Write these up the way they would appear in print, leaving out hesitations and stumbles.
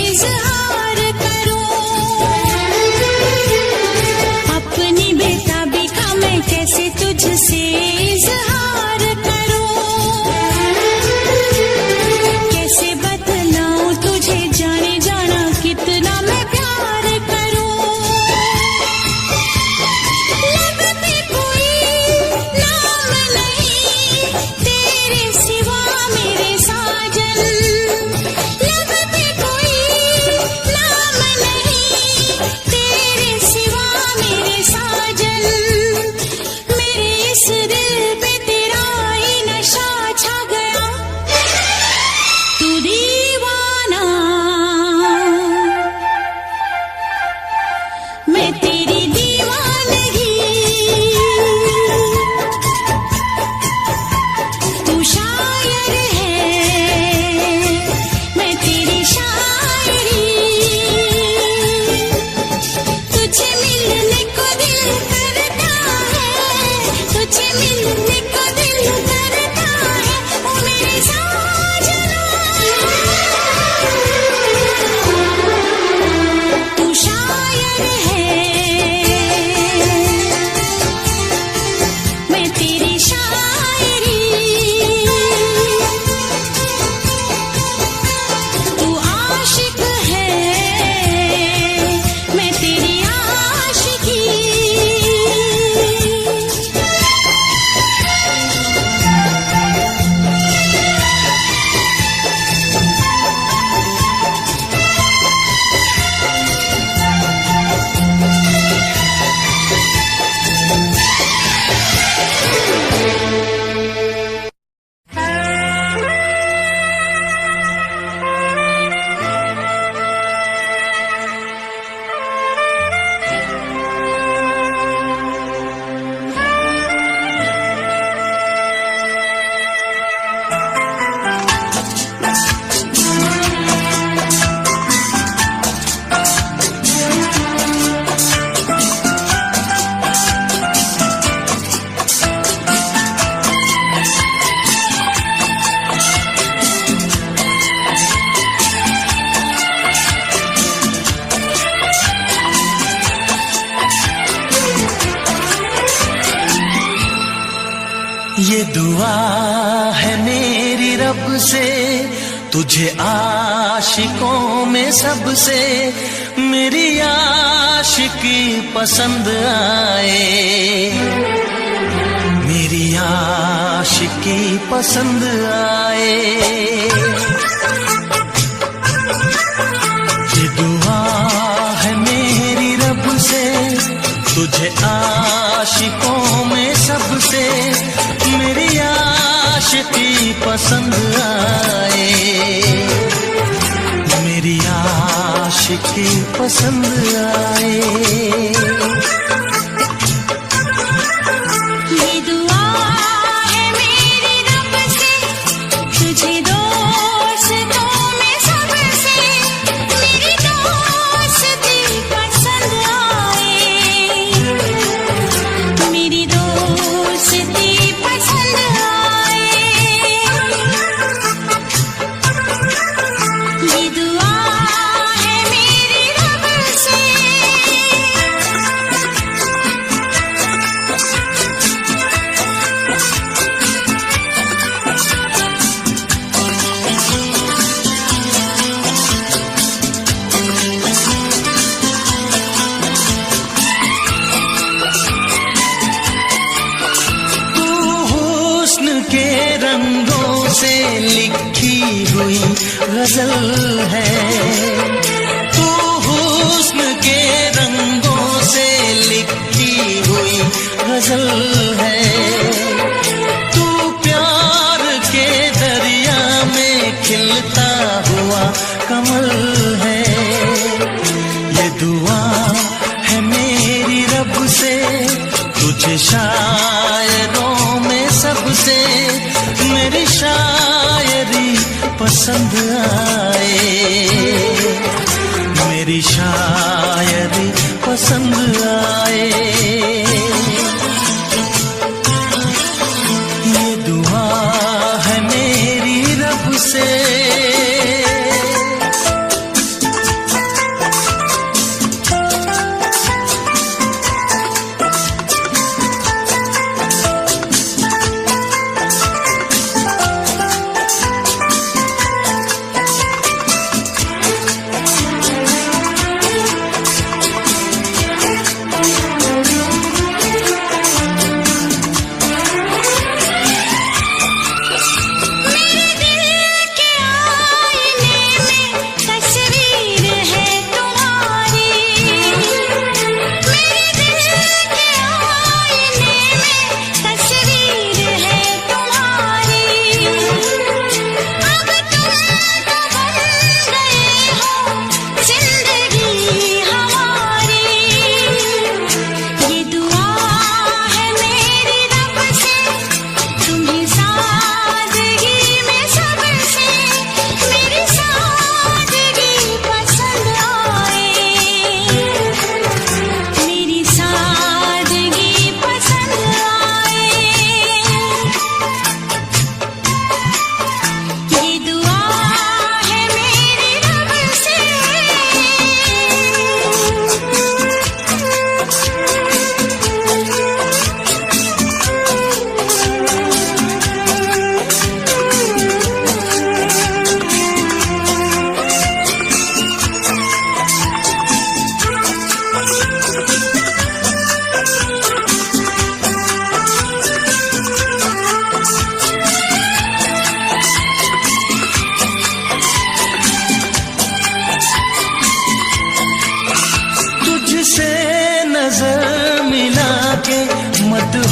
इजहार करूं, अपनी बेताबी का मैं कैसे तुझसे इजहार करूं, कैसे बतलाऊं तुझे जाने जाना कितना मैं प्यार करूं। लब पे कोई नाम नहीं तेरे सिवा मेरे साजन, लब पे कोई नाम नहीं तेरे सिवा मेरे साजन, मेरे इस दिल पे तेरा ही नशा छा गया, तू दीवाना मैं तेरी दीवानगी, तू शायर है मैं तेरी शायरी, तुझे मिलने को दिल करता है, तुझे मिलने को दिल करता है, ओ मेरे साजना तू शायर है मैं तेरी शायरी, तू आशिक है मैं तेरी आशिकी। ये दुआ है मेरी रब से तुझे आशिकों में सबसे मेरी आशिकी पसंद आए, मेरी आशिकी पसंद आए। ये दुआ है मेरी रब से तुझे आशिकों में सबसे मेरी आशिकी पसंद आए, मेरी आशिकी पसंद आए। ये दुआ है मेरी रब से तुझे दोस्तों में सबसे मेरी दोस्ती पसंद आए, मेरी दोस्ती पसंद आए। ये दुआ है मेरी रब से से लिखी हुई गजल है, तू हुस्न के रंगों से लिखी हुई गजल है, तू प्यार के दरिया में खिलता हुआ कमल है। ये दुआ है मेरी रब से तुझे शायरों में सबसे मेरी शायरी पसंद आए, मेरी शायरी पसंद आए। ये दुआ है मेरी रब से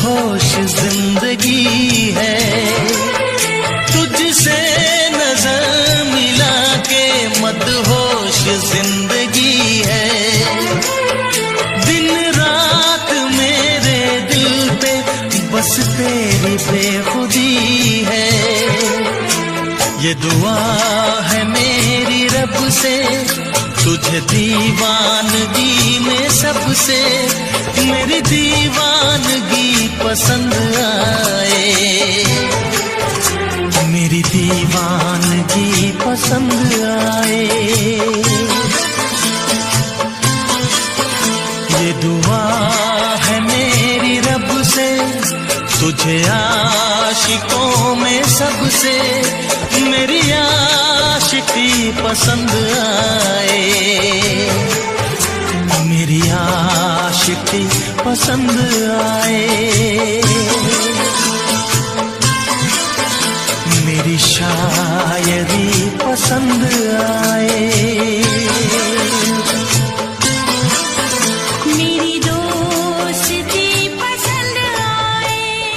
मदहोश जिंदगी है। तुझसे नजर मिला के मदहोश जिंदगी है। दिन रात मेरे दिल पे बस तेरी बेखुदी है। ये दुआ है मेरी रब से, तुझे दीवानगी में सबसे मेरी दीवानगी पसंद आए। मेरी दीवानगी पसंद आए। ये दुआ है मेरी रब से, तुझे आशिकों में सबसे मेरी आशिकी पसंद आए। मेरी आशिकी पसंद आए। मेरी शायरी पसंद आए। मेरी दोस्ती पसंद आए।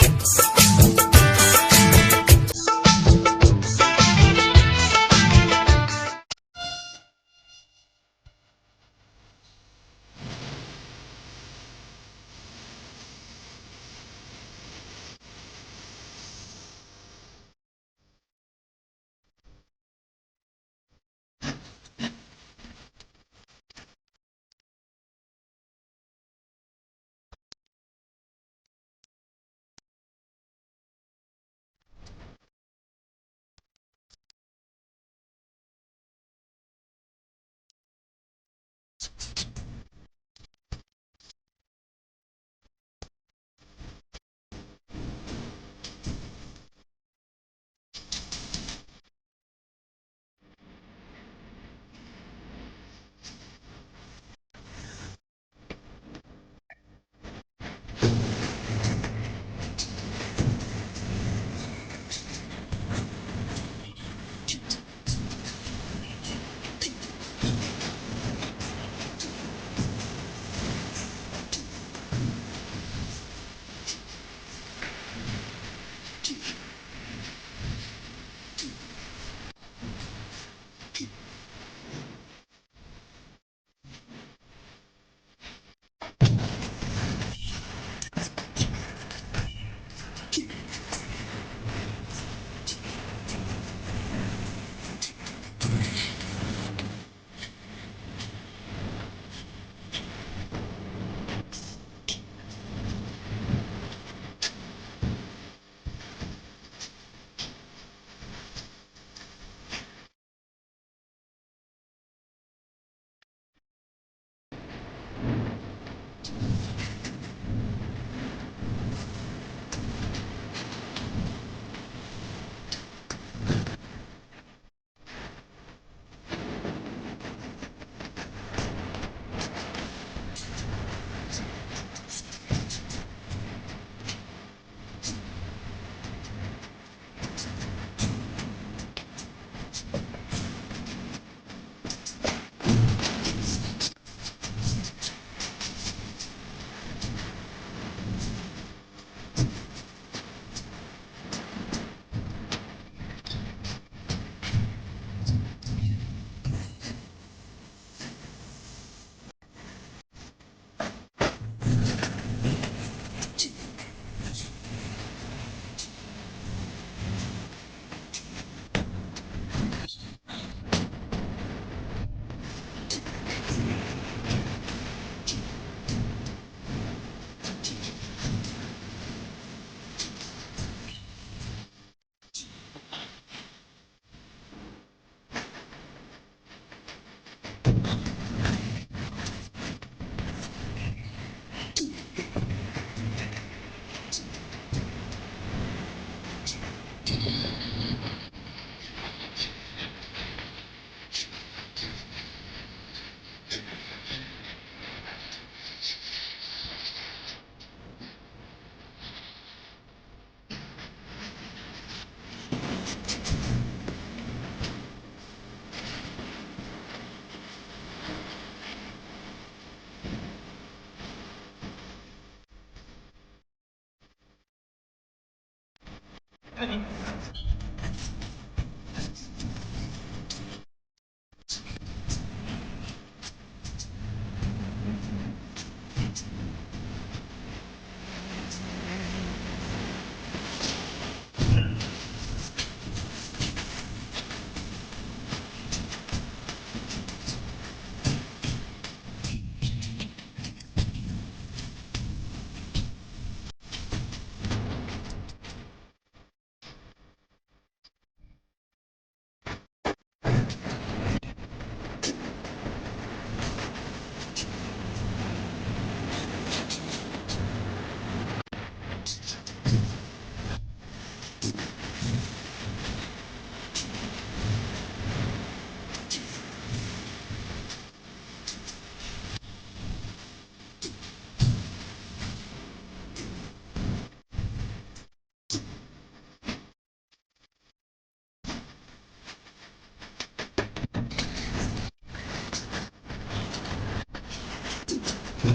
हाय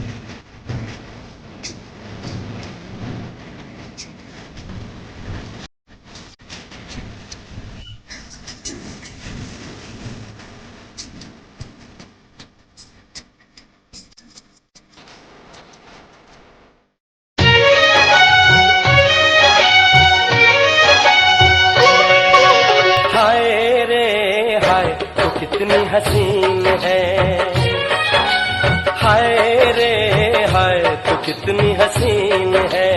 रे हाय तू कितनी हसीन है, हाय रे हाय तू कितनी हसीन है।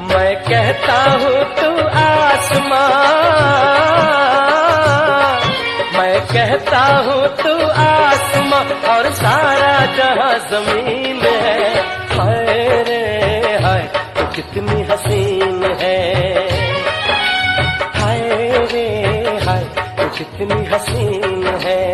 मैं कहता हूँ तू आसमां, मैं कहता हूँ तू आसमां और सारा जहां जमीन है। हाय रे हाय तू कितनी हसीन है, हाय रे हाय तू कितनी हसीन है।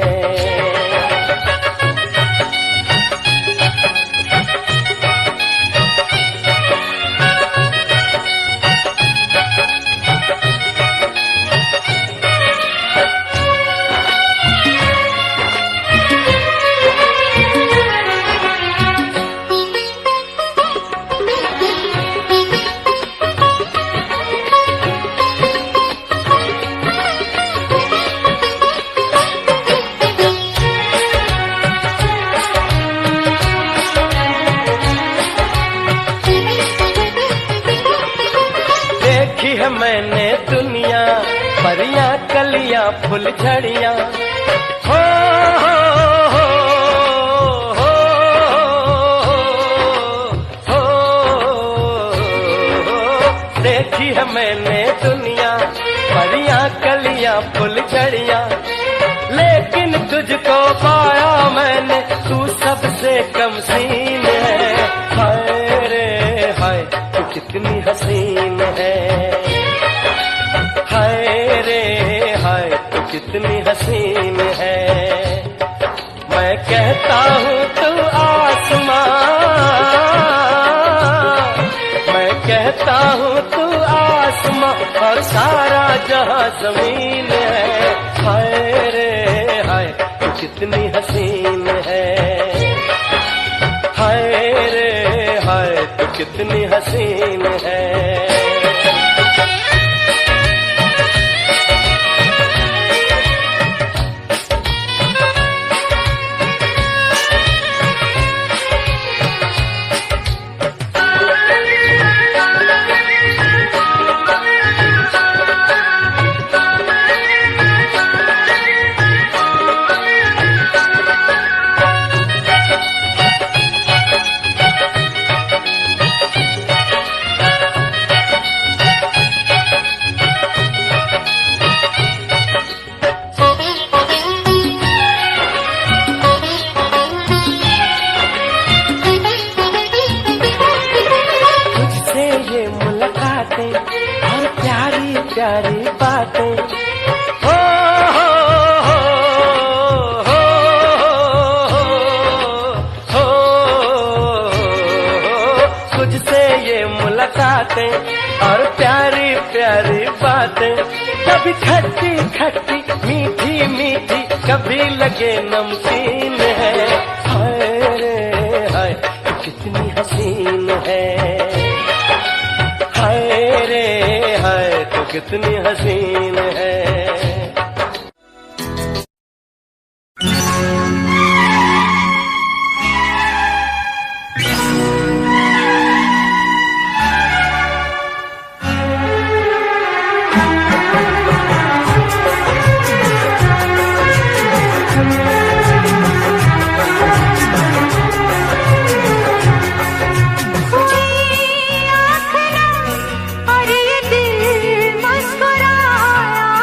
देखी है मैंने दुनिया, परियां कलियां फूल झड़ियां, हो हो हो हो हो। देखी है मैंने दुनिया, परियां कलियां फूल झड़ियां, लेकिन तुझको पाया मैंने, तू सबसे कम सीन है। हाय रे हाय तू कितनी हसीन है, हाय रे हाय तू कितनी हसीन है। मैं कहता हूँ तू आसमां, मैं कहता हूँ तू आसमां और सारा जहां जमीन है। हाय रे हाय तू कितनी हसीन है, हाय रे हाय तू कितनी हसीन है। और प्यारी प्यारी बातें, हो हो हो हो हो। तुझसे ये मुलाकातें और प्यारी प्यारी बातें, कभी खट्टी खट्टी मीठी मीठी, कभी लगे नमकीन है। हाय रे हाय कितनी हसीन है, हाय रे हाय तो कितनी हसीन है। और ये दिल मुस्कुराया,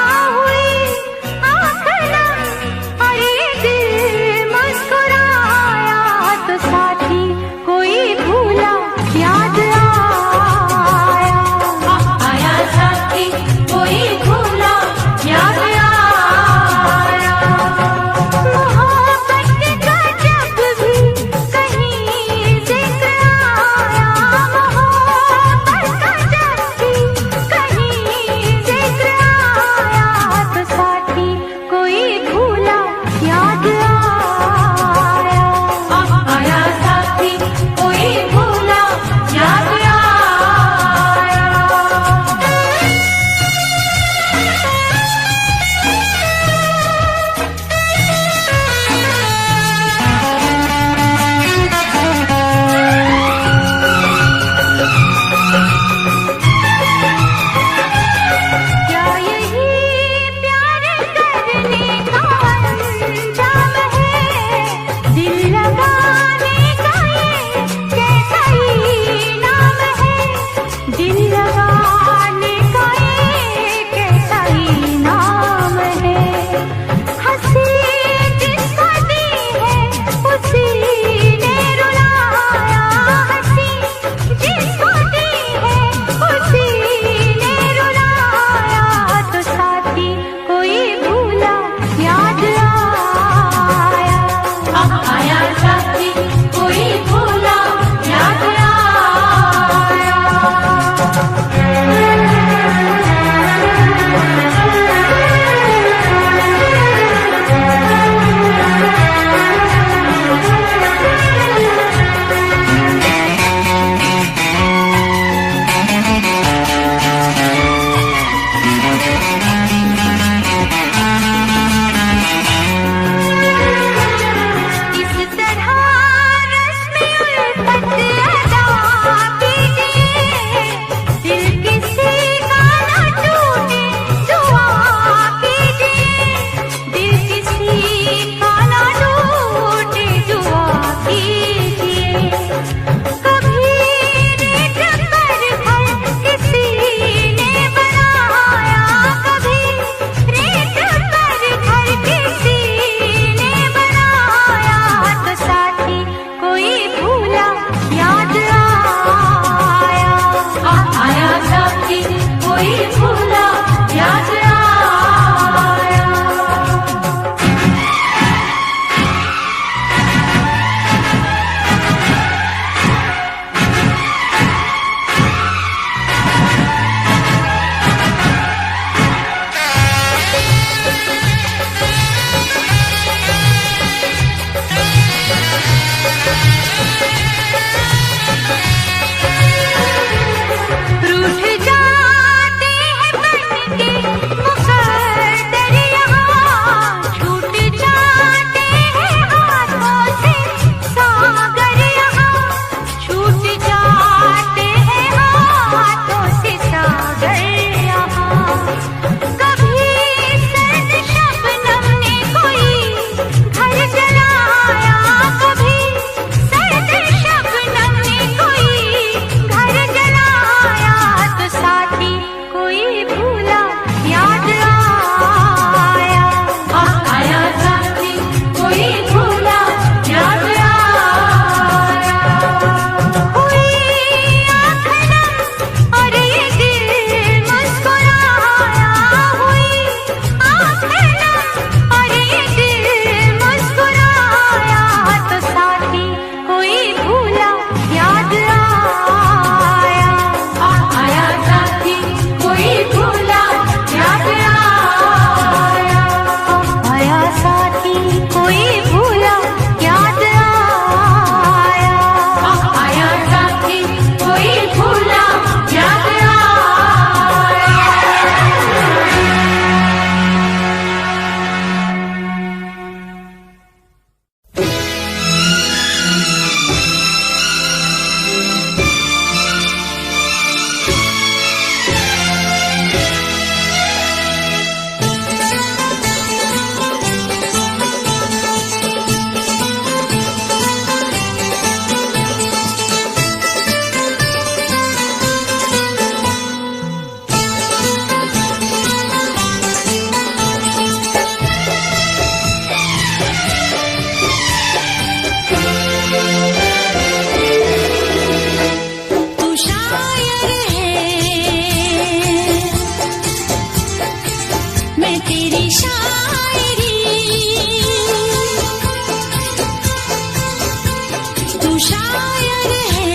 शायर है,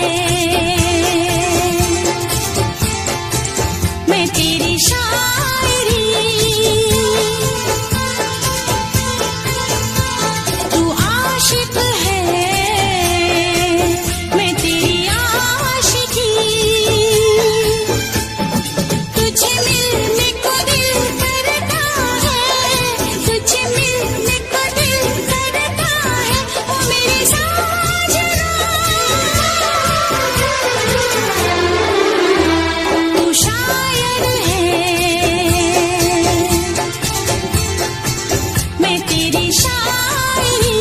मैं तेरी शायरी, तू आशिक है, मैं तेरी आशिकी, तुझे मिलने को दिल करता है, तुझे मिलने को दिल करता है, ओ मेरे साजना, तू शायर है, मैं तेरी शायरी।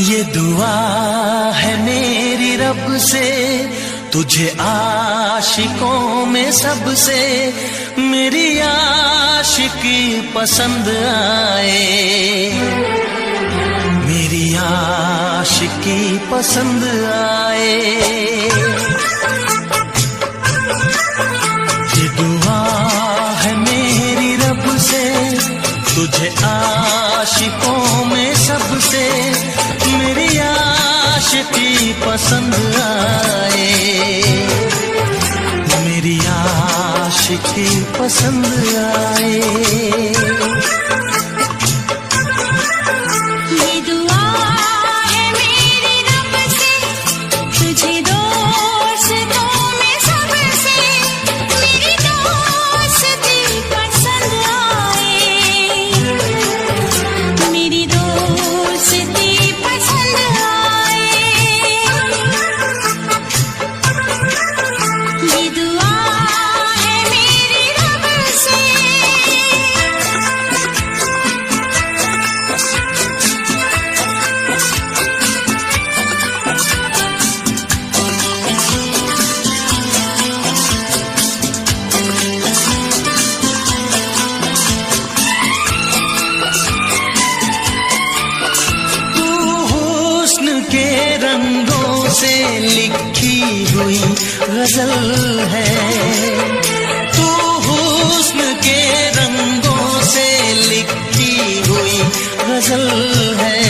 ये दुआ है मेरी रब से, तुझे आशिकों में सबसे मेरी आशिकी पसंद आए, मेरी आशिकी पसंद आए। ये दुआ है मेरी रब से, तुझे आशिकों में सबसे मेरी आशिकी पसंद आए, मेरी आशिकी पसंद आए। से लिखी हुई गजल है, तू हुस्न के रंगों से लिखी हुई गजल है,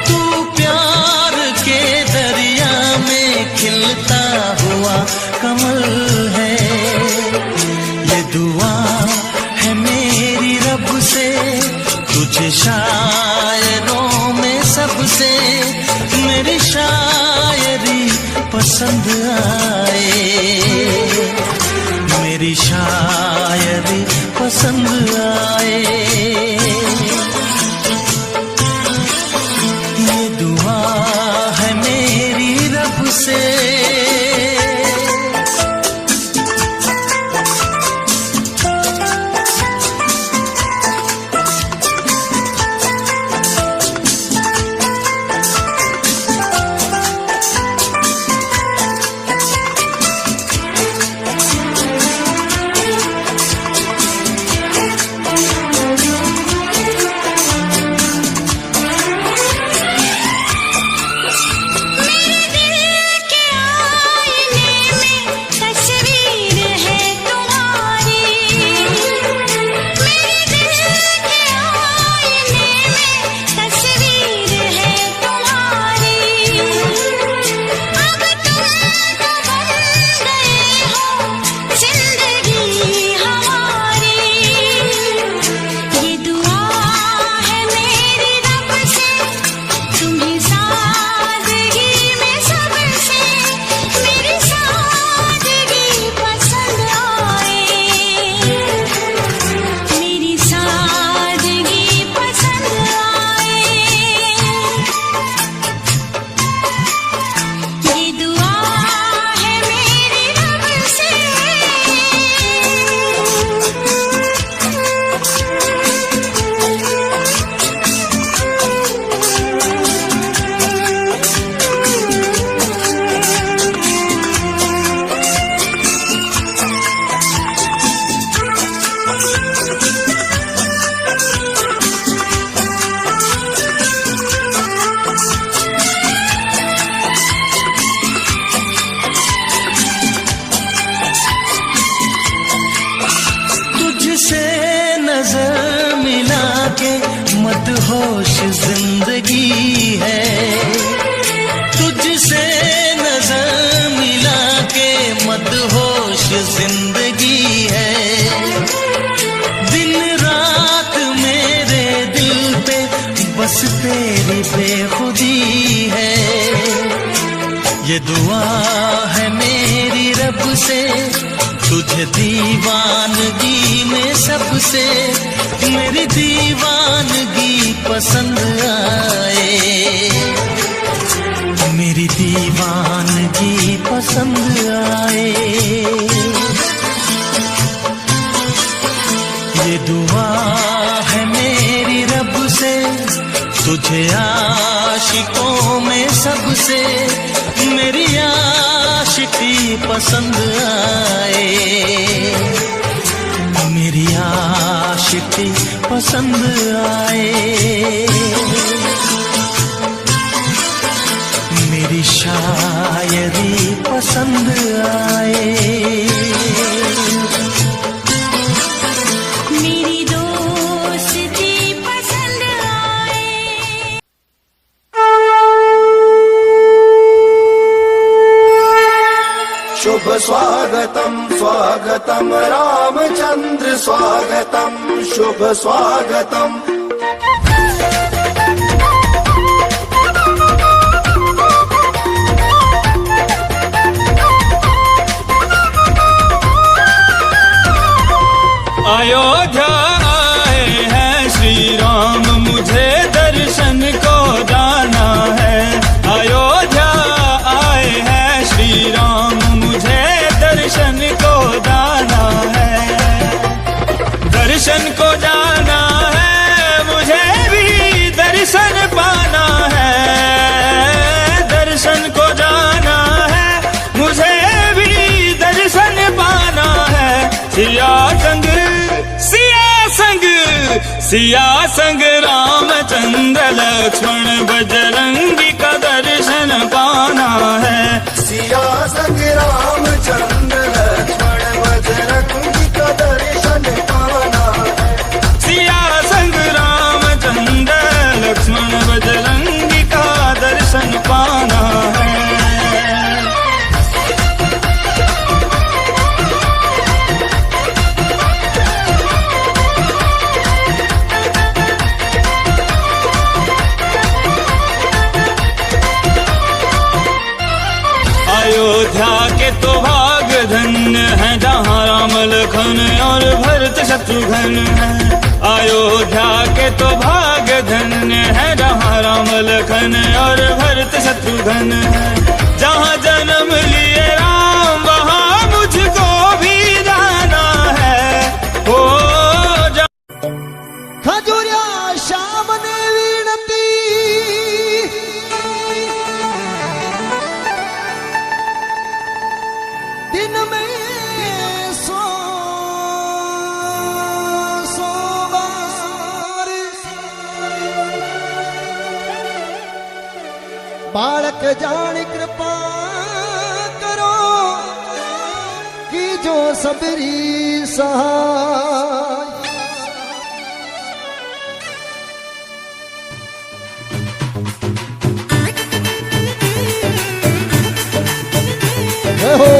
तू प्यार के दरिया में खिलता हुआ कमल है। ये दुआ है मेरी रब से, तुझे शायरों में सबसे मेरी शायरी पसंद आए, मेरी शायरी पसंद आए। ये दुआ है मेरी रब से। नजर मिला के मदहोश जिंदगी है, तुझसे नजर मिला के मदहोश जिंदगी है। दिन रात मेरे दिल पे बस तेरी बेखुदी है। ये दुआ है मेरी रब से, तुझे दीवानगी में सबसे मेरी दीवानगी पसंद आए, मेरी दीवानगी पसंद आए। ये दुआ है मेरी रब से, तुझे आशिकों में सबसे मेरी आशिकी पसंद आए, मेरी आशिकी पसंद आए, मेरी शायरी पसंद आए, मेरी दोस्ती पसंद आए। शुभ स्वागतम स्वागतम रामचंद्र स्वागतम शुभ स्वागतम। अयोध्या आए हैं श्री राम, मुझे दर्शन को जाना है। अयोध्या आए हैं श्री राम, मुझे दर्शन को जाना है। दर्शन को जाना है, मुझे भी दर्शन पाना है। दर्शन को जाना है, मुझे भी दर्शन पाना है। सिया संग रामचंद्र लक्ष्मण बजरंगी का दर्शन पाना है। सिया संग रामचंद्र लक्ष्मण बजरंगी का दर्शन पाना है। सिया संग रामचंद्र लक्ष्मण बजरंगी का दर्शन पाना है। अयोध्या के तो भाग धन्य है, जहाँ राम लखन और भरत शत्रुघ्न है। अयोध्या के तो भाग धन्य है, जहाँ राम लखन और भरत शत्रुघ्न है। जहाँ जन्म लिए राम, वहाँ मुझको भी जाना है। हो खजुर्या श्याम ने विनती दिन में सोमवार बालक जान कृपा करो कि जो सबरी सहाय। हो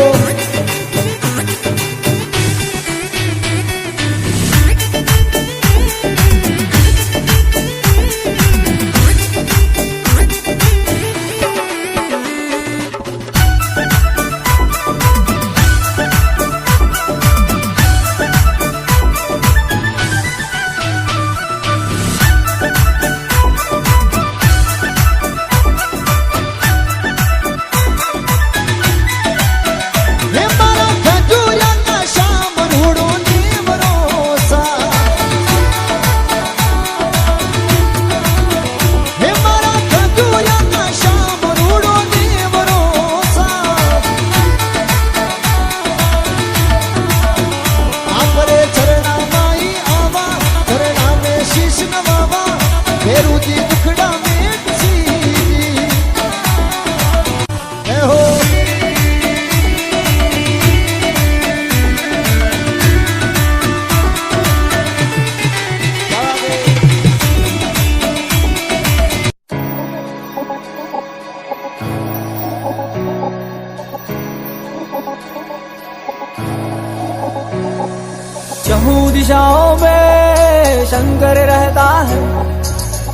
चहुं दिशाओं में शंकर रहता है,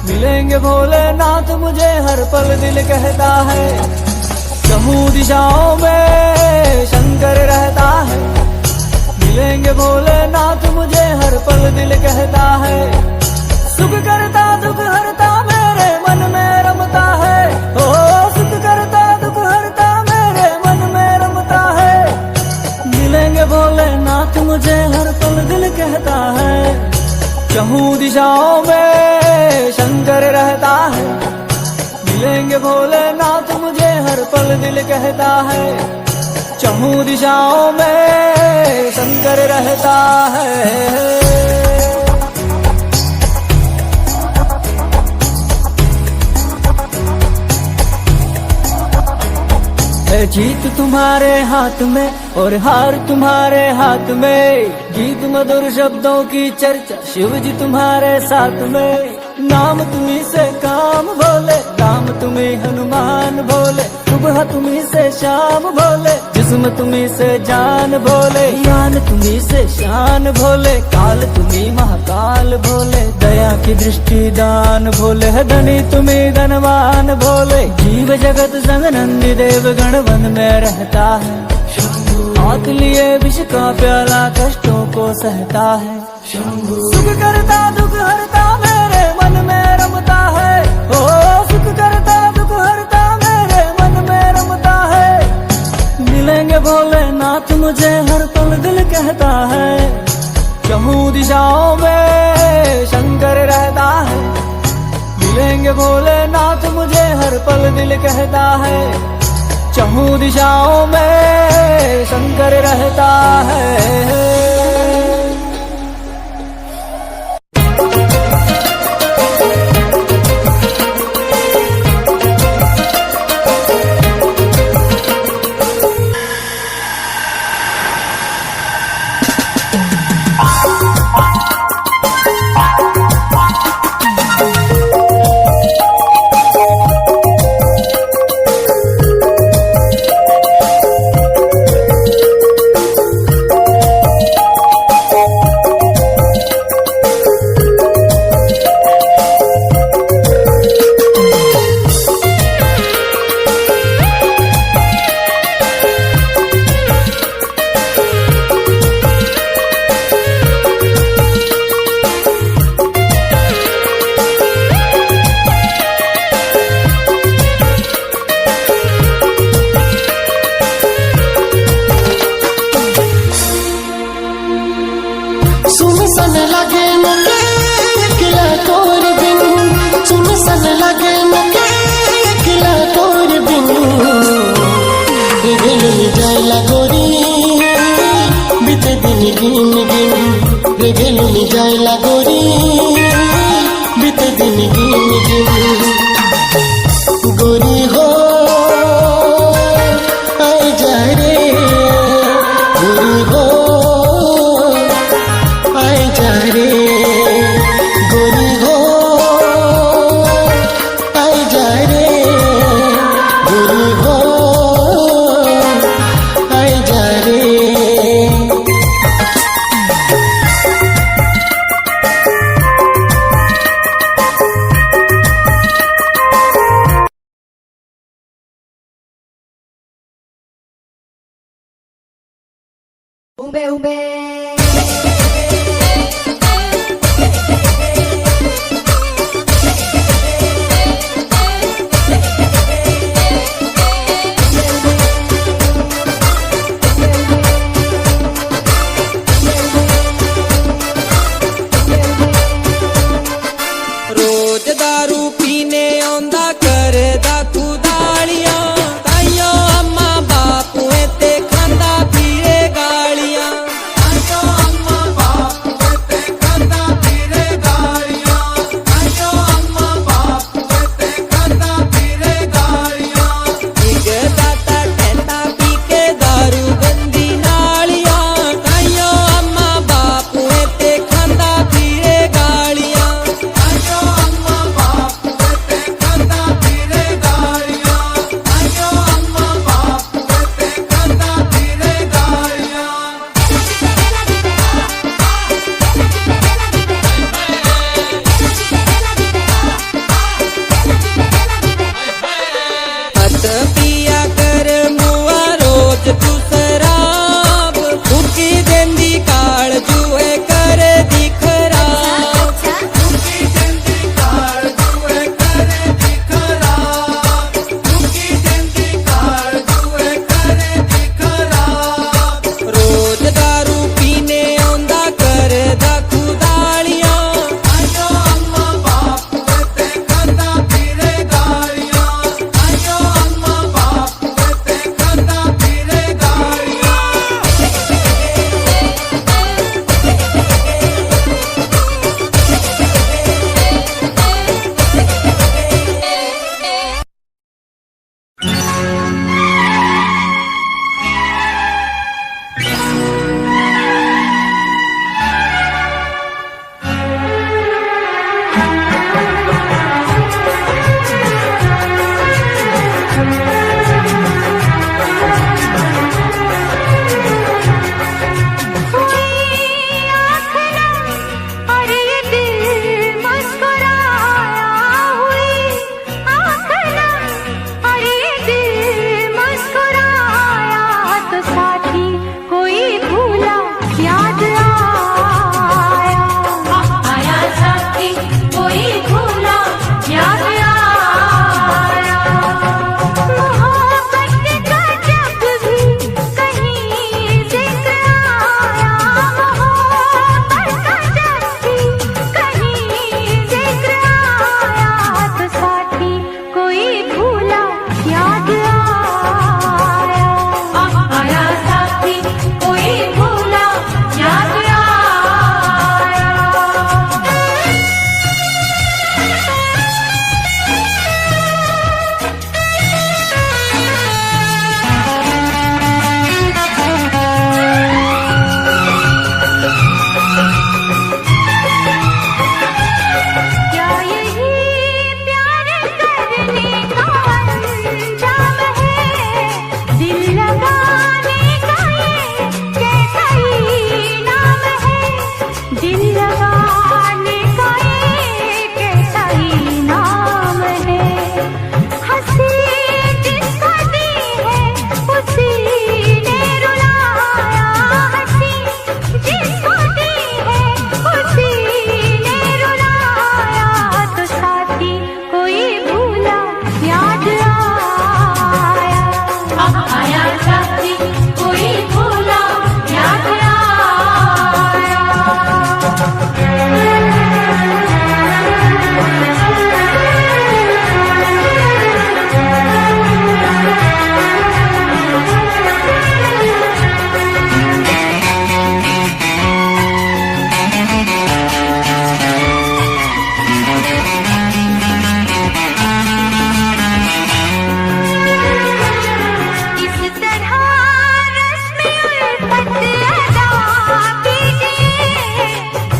मिलेंगे भोलेनाथ मुझे हर पल दिल कहता है। चहुं दिशाओं में शंकर रहता है, मिलेंगे भोलेनाथ मुझे हर पल दिल कहता है। सुख करता दुख हरता मेरे मन में रमता है, ओ सुख करता दुख हरता मेरे मन में रमता है। मिलेंगे भोलेनाथ मुझे हर पल दिल कहता है। चहुं दिशाओं में शंकर रहता है। मिलेंगे भोलेनाथ मुझे हर पल दिल कहता है। चहुं दिशाओं में शंकर रहता है। है जीत तुम्हारे हाथ में और हार तुम्हारे हाथ में। गीत मधुर शब्दों की चर्चा शिव जी तुम्हारे साथ में। नाम तुम्ही से काम भोले, राम तुम्ही हनुमान भोले। सुबह तुम्ही से शाम भोले, जिस्म तुम्ही से जान भोले। ज्ञान तुम्ही से शान भोले, काल तुम्ही महाकाल भोले। दया की दृष्टि दान भोले, है धनी तुम्ही धनवान भोले। जीव जगत संग नंदी देव गण वन में रहता है। हाथ लिए विष का प्याला कष्टों को सहता है। सुख करता दुख हरता मेरे मन में रमता है। ओ सुख करता दुख हरता मेरे मन में रमता है। मिलेंगे भोलेनाथ मुझे हर पल दिल कहता है। चहुं दिशाओं में शंकर रहता है। मिलेंगे भोलेनाथ मुझे हर पल दिल कहता है। चहुं दिशाओं में शंकर रहता है। सुन लगे मुके अकेला तोर बिन, सुन लगे मुके अकेला तोर बिन। दिल जाए लगोरी बीते दिन गिन गिन। दिल जाए लगोरी बीते दिन गिन गिन। गोरी हो आए जा रे, गोरी हो जा रे, गोरी हो आए जा रे, गोरी हो आए जा रे। Umbe umbe रोज दारू पीने आंदा करदा खुदालियां। ताइयों अम्मा बापू ते खांदा पीए गालियां। दिल लगाने का एक ऐसा ही नाम है, हंसी जिसको दी है उसी ने रुलाया, हंसी जिसको दी है उसी ने रुलाया। तो साथी कोई भूला याद आया साथी कोई भूला याद आया। इस तरह रस्म उल्फत अदा कीजिए,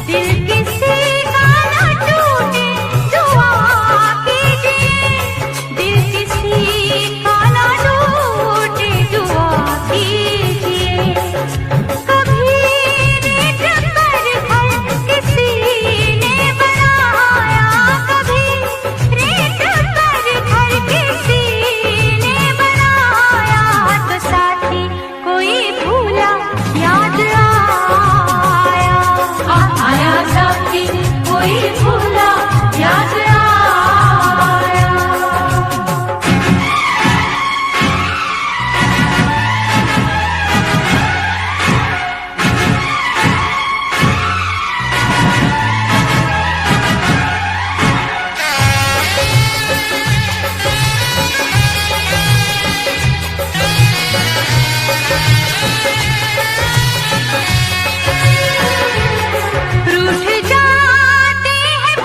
दिल किसी का न टूटे दुआ कीजिए, दिल किसी का न टूटे दुआ कीजिए। कभी रेत पर घर किसी ने बनाया, कभी रेत पर घर किसी ने बनाया। तो साथी कोई भूला याद आया साथी कोई भूला याद आया। रूठ जाते हैं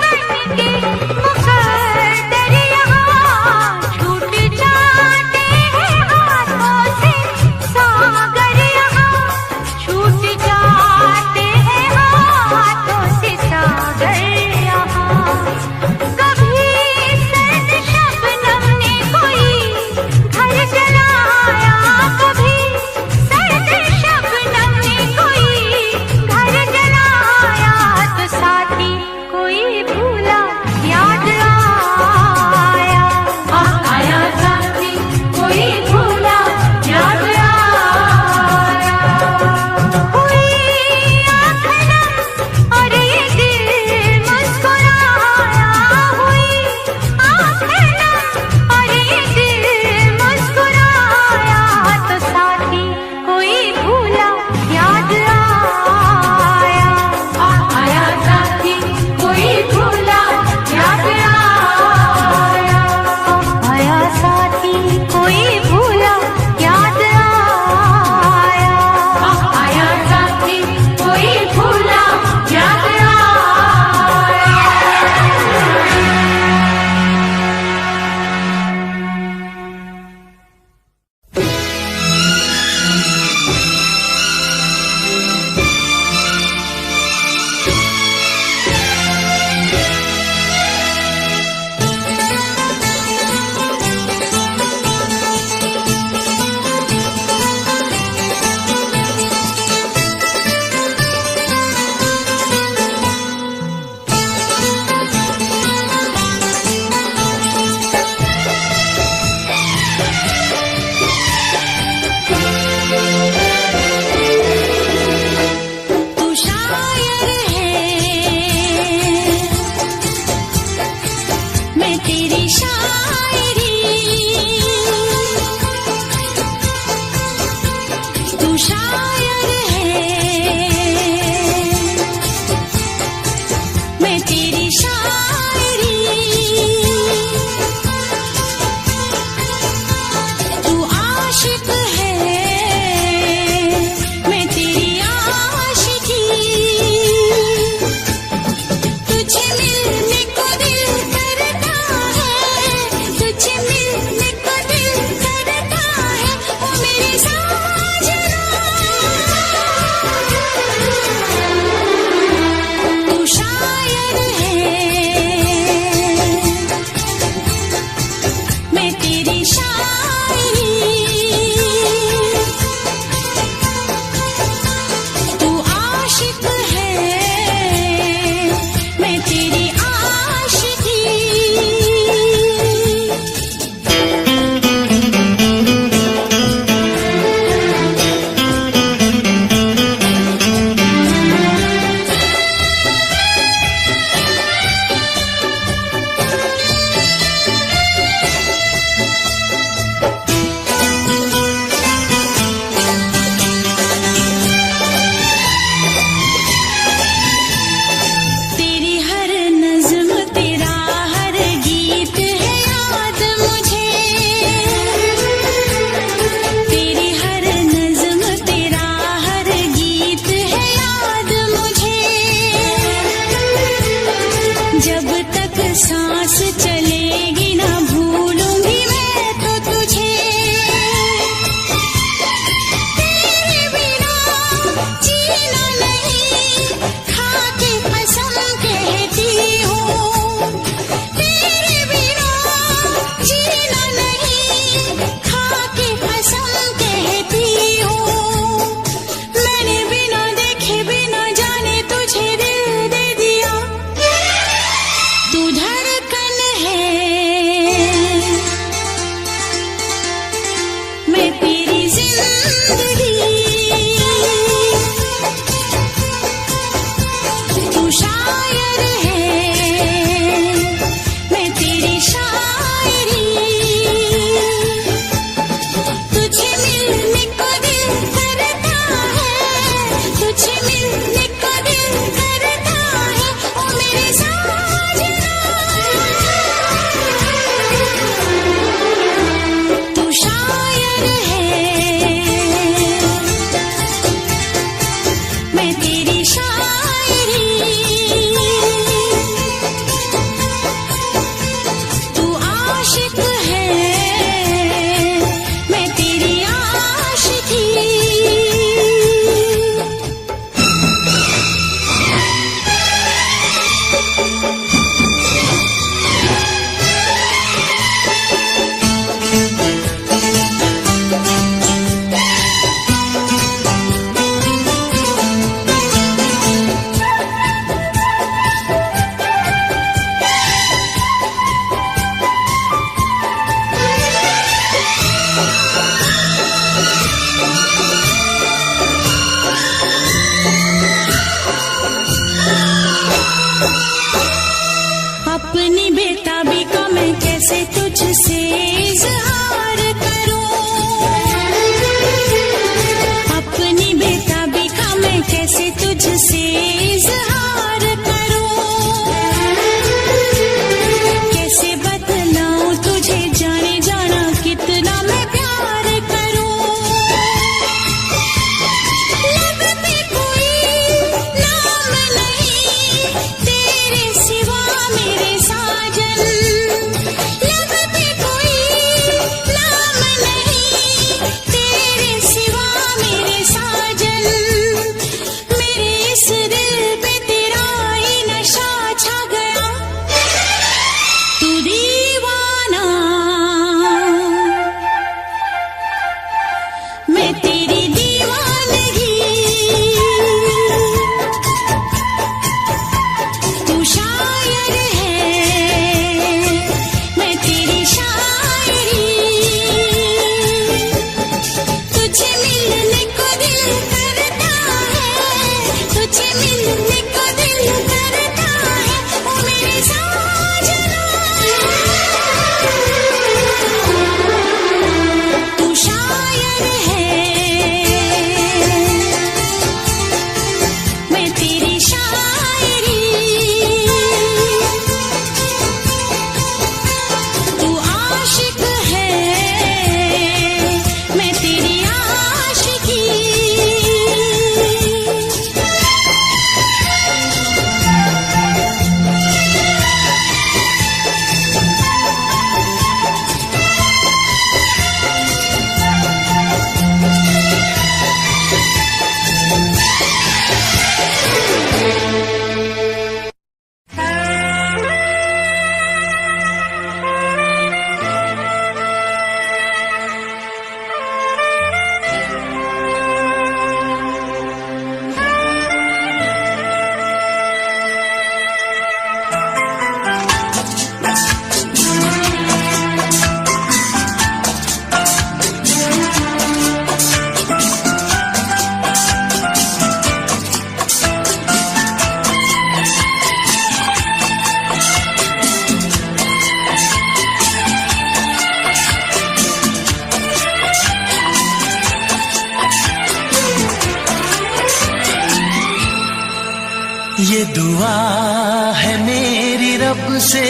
रब से,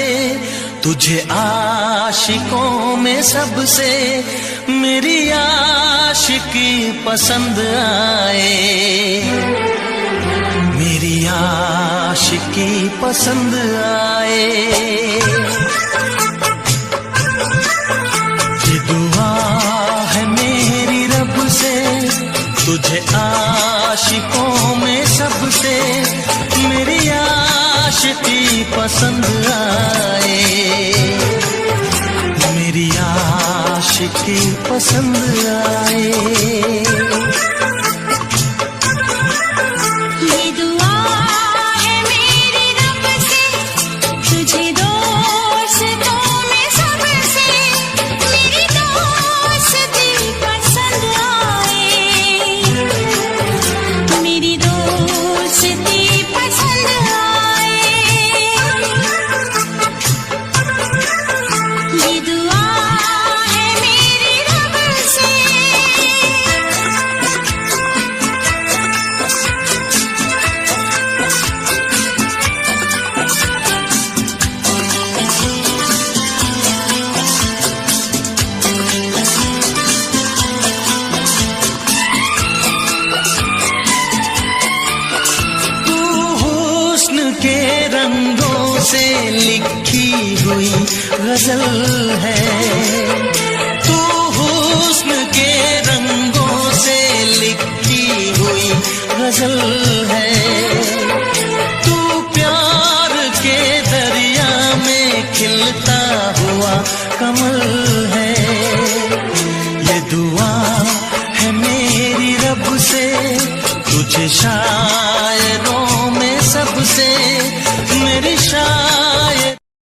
तुझे आशिकों में सबसे मेरी आशिकी पसंद आए, मेरी आशिकी पसंद आए। ये दुआ है मेरी रब से, तुझे आशिकों में सबसे मेरी आशिकी पसंद आए, मेरी आशिकी पसंद आए। ये दुआ है मेरी रब से, तुझे दोस्तों में सबसे मेरी दोस्ती पसंद आए, मेरी दोस्ती पसंद आए। ये दुआ है मेरी रब से। तू हुस्न के रंगों से लिखी हुई गजल है, तू हुस्न के रंगों से लिखी हुई गजल है, तू प्यार के दरिया में खिलता हुआ कमल है। ये दुआ है मेरी रब से, तुझे शायरों में सबसे मेरी शायरी